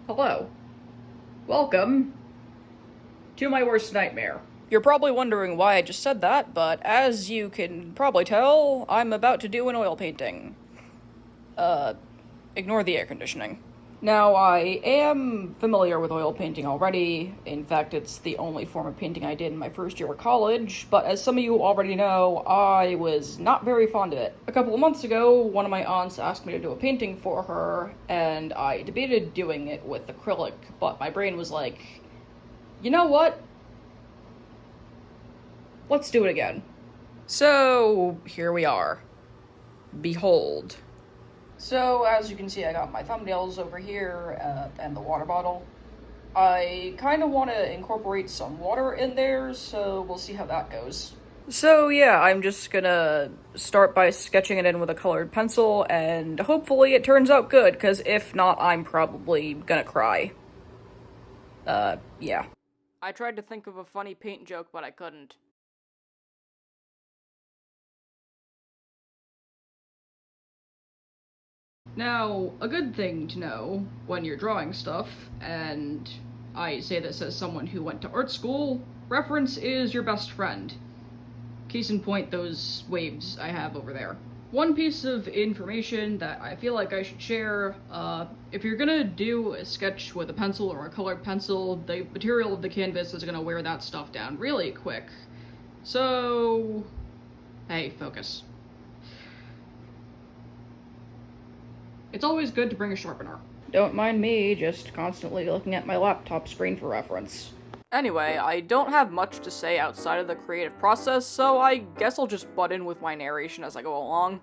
Hello. Welcome to my worst nightmare. You're probably wondering why I just said that, but as you can probably tell, I'm about to do an oil painting. Uh, Ignore the air conditioning. Now, I am familiar with oil painting already. In fact, it's the only form of painting I did in my first year of college, but as some of you already know, I was not very fond of it. A couple of months ago, one of my aunts asked me to do a painting for her, and I debated doing it with acrylic, but my brain was like, you know what? Let's do it again. So, here we are. Behold. So, as you can see, I got my thumbnails over here and the water bottle. I kind of want to incorporate some water in there, so we'll see how that goes. So, yeah, I'm just gonna start by sketching it in with a colored pencil, and hopefully it turns out good, because if not, I'm probably gonna cry. Yeah. I tried to think of a funny paint joke, but I couldn't. Now, a good thing to know when you're drawing stuff, and I say this as someone who went to art school, reference is your best friend. Case in point, those waves I have over there. One piece of information that I feel like I should share, if you're gonna do a sketch with a pencil or a colored pencil, the material of the canvas is gonna wear that stuff down really quick. So, hey, focus. It's always good to bring a sharpener. Don't mind me, just constantly looking at my laptop screen for reference. Anyway, I don't have much to say outside of the creative process, so I guess I'll just butt in with my narration as I go along.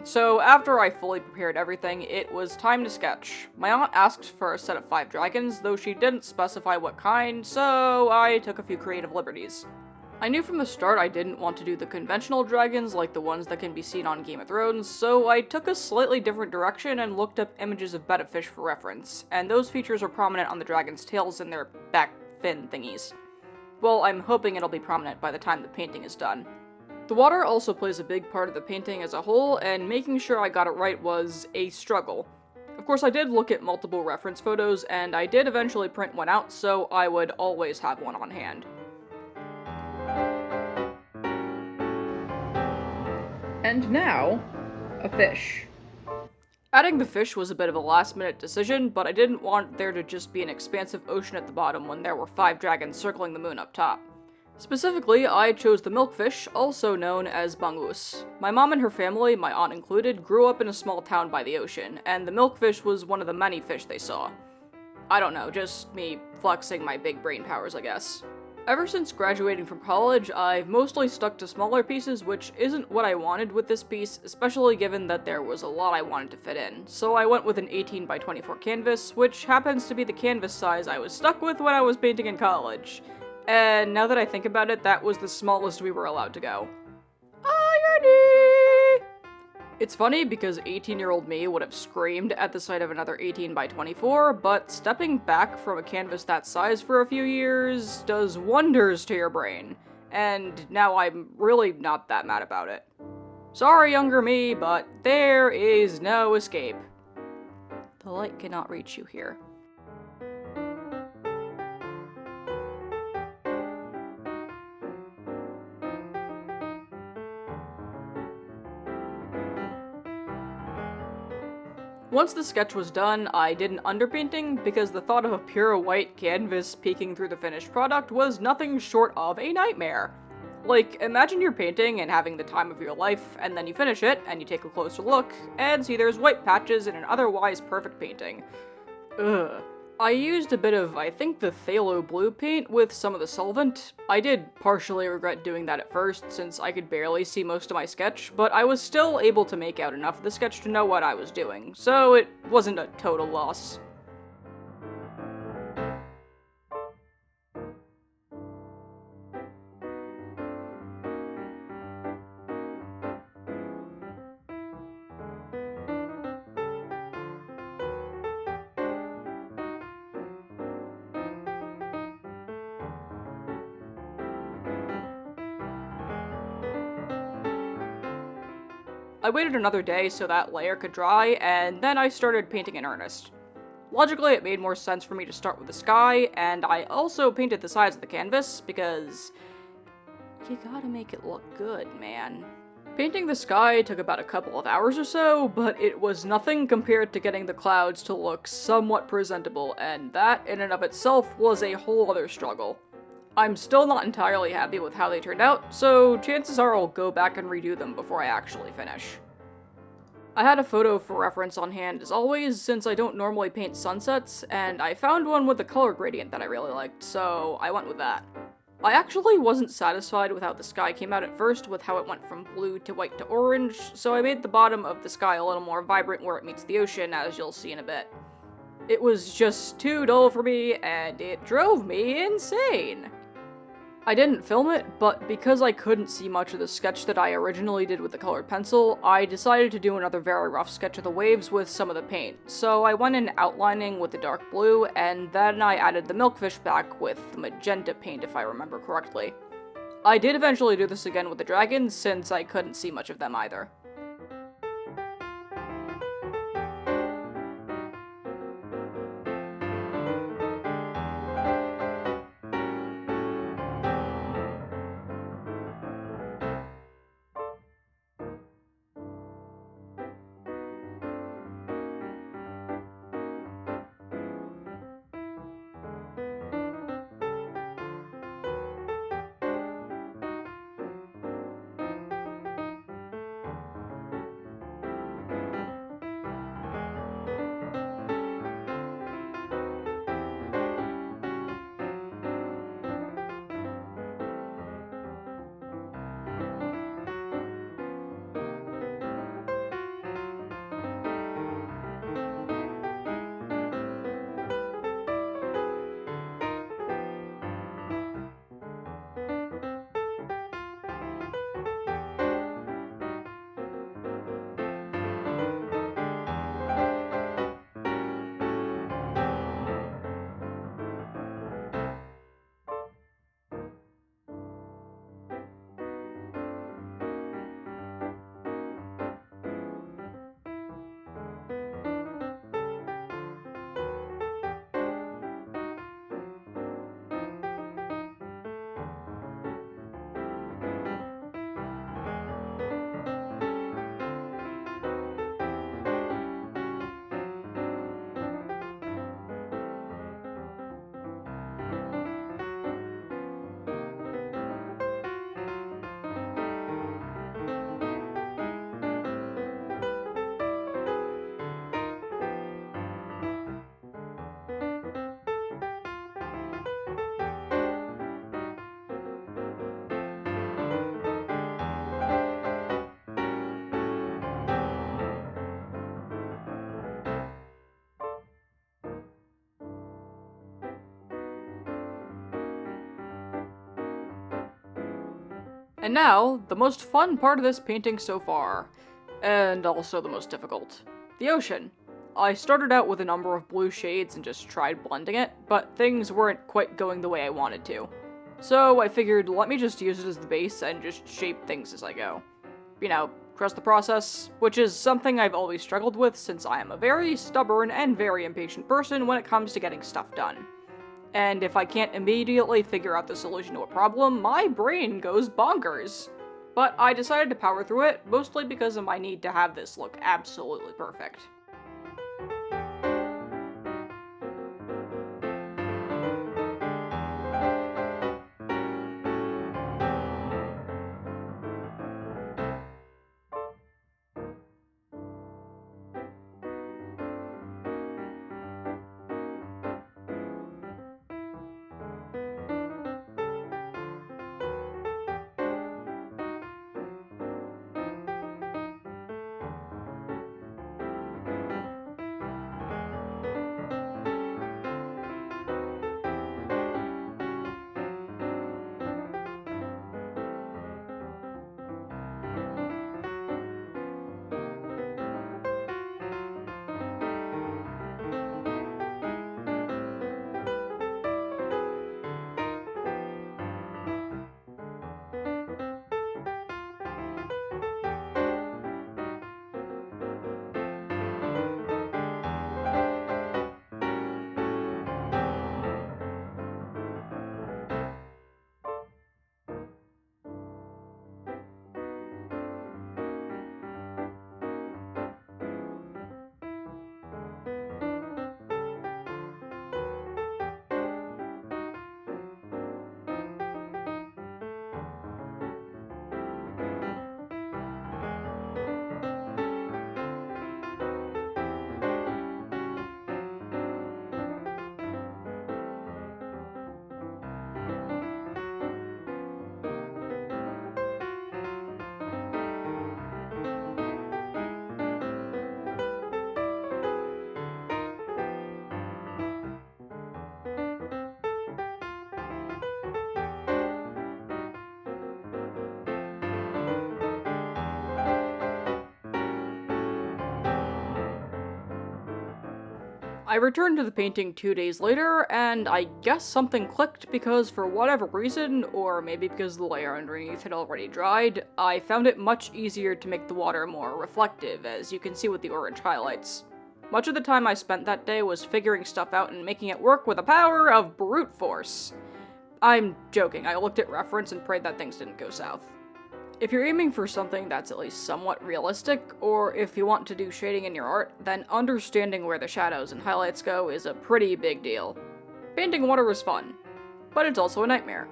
So, after I fully prepared everything, it was time to sketch. My aunt asked for a set of 5 dragons, though she didn't specify what kind, so I took a few creative liberties. I knew from the start I didn't want to do the conventional dragons like the ones that can be seen on Game of Thrones, so I took a slightly different direction and looked up images of betta fish for reference, and those features are prominent on the dragon's tails and their back fin thingies. Well, I'm hoping it'll be prominent by the time the painting is done. The water also plays a big part of the painting as a whole, and making sure I got it right was a struggle. Of course, I did look at multiple reference photos, and I did eventually print one out, so I would always have one on hand. And now, a fish. Adding the fish was a bit of a last-minute decision, but I didn't want there to just be an expansive ocean at the bottom when there were 5 dragons circling the moon up top. Specifically, I chose the milkfish, also known as bangus. My mom and her family, my aunt included, grew up in a small town by the ocean, and the milkfish was one of the many fish they saw. I don't know, just me flexing my big brain powers, I guess. Ever since graduating from college, I've mostly stuck to smaller pieces, which isn't what I wanted with this piece, especially given that there was a lot I wanted to fit in. So I went with an 18 by 24 canvas, which happens to be the canvas size I was stuck with when I was painting in college. And now that I think about it, that was the smallest we were allowed to go. Irony! It's funny because 18-year-old me would have screamed at the sight of another 18 by 24, but stepping back from a canvas that size for a few years does wonders to your brain, and now I'm really not that mad about it. Sorry, younger me, but there is no escape. The light cannot reach you here. Once the sketch was done, I did an underpainting because the thought of a pure white canvas peeking through the finished product was nothing short of a nightmare. Like, imagine you're painting and having the time of your life, and then you finish it, and you take a closer look, and see there's white patches in an otherwise perfect painting. Ugh. I used a bit of, I think, the phthalo blue paint with some of the solvent. I did partially regret doing that at first, since I could barely see most of my sketch, but I was still able to make out enough of the sketch to know what I was doing, so it wasn't a total loss. I waited another day so that layer could dry, and then I started painting in earnest. Logically, it made more sense for me to start with the sky, and I also painted the sides of the canvas, because you gotta make it look good, man. Painting the sky took about a couple of hours or so, but it was nothing compared to getting the clouds to look somewhat presentable, and that, in and of itself, was a whole other struggle. I'm still not entirely happy with how they turned out, so chances are I'll go back and redo them before I actually finish. I had a photo for reference on hand as always, since I don't normally paint sunsets, and I found one with a color gradient that I really liked, so I went with that. I actually wasn't satisfied with how the sky came out at first with how it went from blue to white to orange, so I made the bottom of the sky a little more vibrant where it meets the ocean, as you'll see in a bit. It was just too dull for me, and it drove me insane! I didn't film it, but because I couldn't see much of the sketch that I originally did with the colored pencil, I decided to do another very rough sketch of the waves with some of the paint. So I went in outlining with the dark blue, and then I added the milkfish back with the magenta paint if I remember correctly. I did eventually do this again with the dragons, since I couldn't see much of them either. And now, the most fun part of this painting so far, and also the most difficult. The ocean. I started out with a number of blue shades and just tried blending it, but things weren't quite going the way I wanted to. So I figured, let me just use it as the base and just shape things as I go. You know, trust the process, which is something I've always struggled with since I am a very stubborn and very impatient person when it comes to getting stuff done. And if I can't immediately figure out the solution to a problem, my brain goes bonkers. But I decided to power through it, mostly because of my need to have this look absolutely perfect. I returned to the painting 2 days later, and I guess something clicked because for whatever reason, or maybe because the layer underneath had already dried, I found it much easier to make the water more reflective, as you can see with the orange highlights. Much of the time I spent that day was figuring stuff out and making it work with the power of brute force. I'm joking, I looked at reference and prayed that things didn't go south. If you're aiming for something that's at least somewhat realistic, or if you want to do shading in your art, then understanding where the shadows and highlights go is a pretty big deal. Painting water was fun, but it's also a nightmare.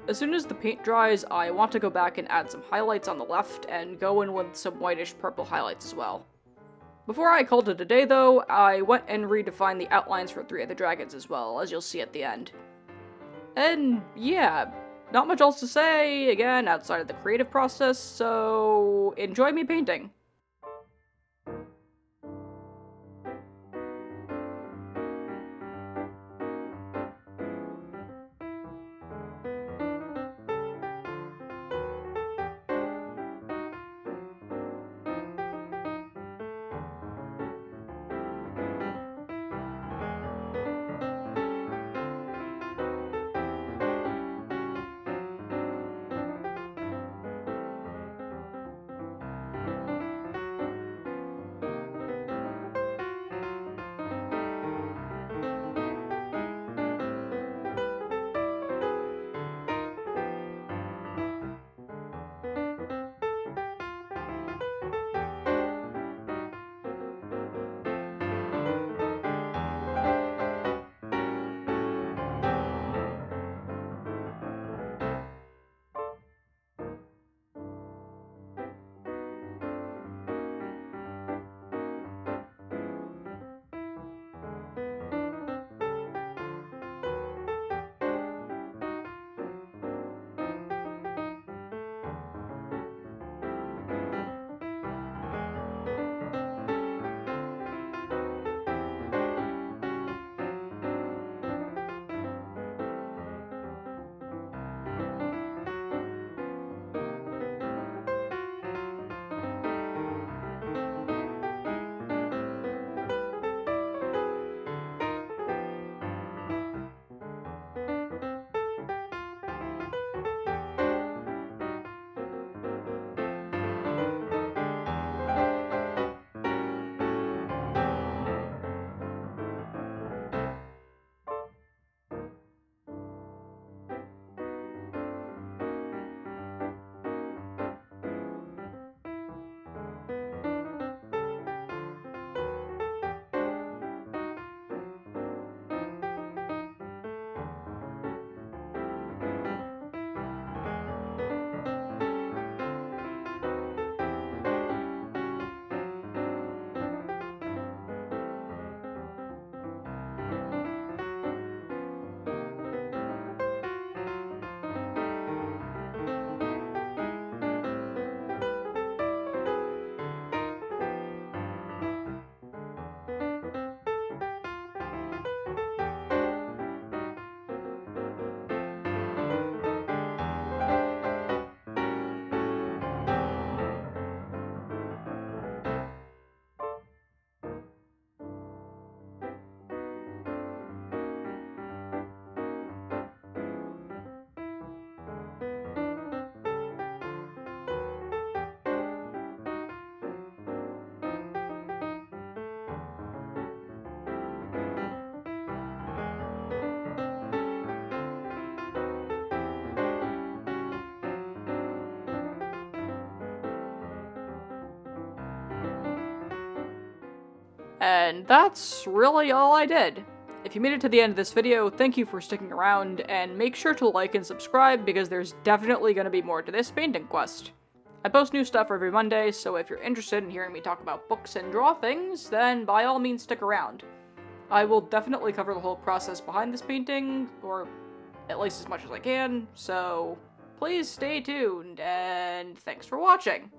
As soon as the paint dries, I want to go back and add some highlights on the left and go in with some whitish purple highlights as well. Before I called it a day though, I went and redefined the outlines for 3 of the dragons as well, as you'll see at the end. And yeah, not much else to say, again, outside of the creative process, so enjoy me painting. And that's really all I did. If you made it to the end of this video, thank you for sticking around, and make sure to like and subscribe because there's definitely going to be more to this painting quest. I post new stuff every Monday, so if you're interested in hearing me talk about books and draw things, then by all means stick around. I will definitely cover the whole process behind this painting, or at least as much as I can, so please stay tuned, and thanks for watching!